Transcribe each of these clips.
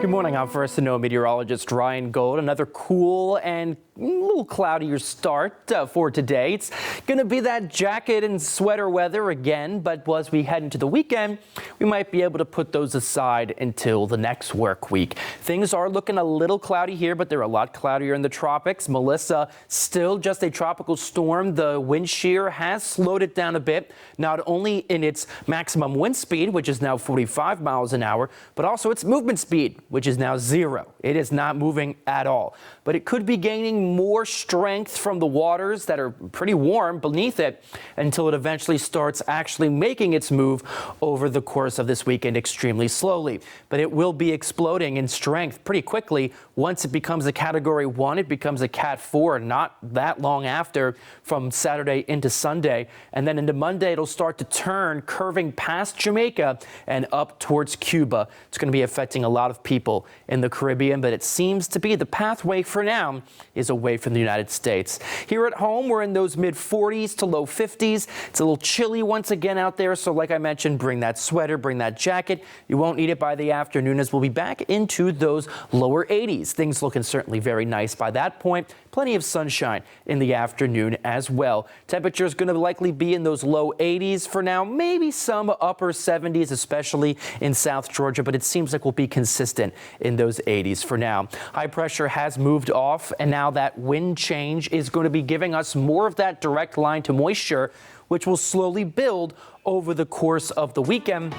Good morning. I'm First to Know meteorologist Ryan Gold. Another cool and a little cloudier start for today. It's going to be that jacket and sweater weather again, but as we head into the weekend, we might be able to put those aside until the next work week. Things are looking a little cloudy here, but they're a lot cloudier in the tropics. Melissa, still just a tropical storm. The wind shear has slowed it down a bit, not only in its maximum wind speed, which is now 45 miles an hour, but also its movement speed, which is now 0. It is not moving at all, but it could be gaining more strength from the waters that are pretty warm beneath it until it eventually starts actually making its move over the course of this weekend extremely slowly. But it will be exploding in strength pretty quickly. Once it becomes a Category 1, it becomes a Cat 4 not that long after, from Saturday into Sunday. And then into Monday, it'll start to turn, curving past Jamaica and up towards Cuba. It's going to be affecting a lot of people in the Caribbean, but it seems to be the pathway for now is away from the United States. Here at home, we're in those mid 40s to low 50s. It's a little chilly once again out there, so like I mentioned, bring that sweater, bring that jacket. You won't need it by the afternoon, as we'll be back into those lower 80s. Things looking certainly very nice by that point. Plenty of sunshine in the afternoon as well. Temperature is going to likely be in those low 80s for now, maybe some upper 70s, especially in South Georgia, but it seems like we'll be consistent in those 80s for now. High pressure has moved off, and now that wind change is going to be giving us more of that direct line to moisture, which will slowly build over the course of the weekend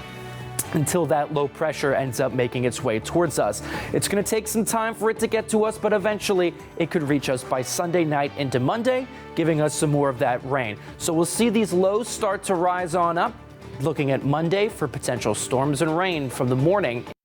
until that low pressure ends up making its way towards us. It's going to take some time for it to get to us, but eventually it could reach us by Sunday night into Monday, giving us some more of that rain. So we'll see these lows start to rise on up, looking at Monday for potential storms and rain from the morning.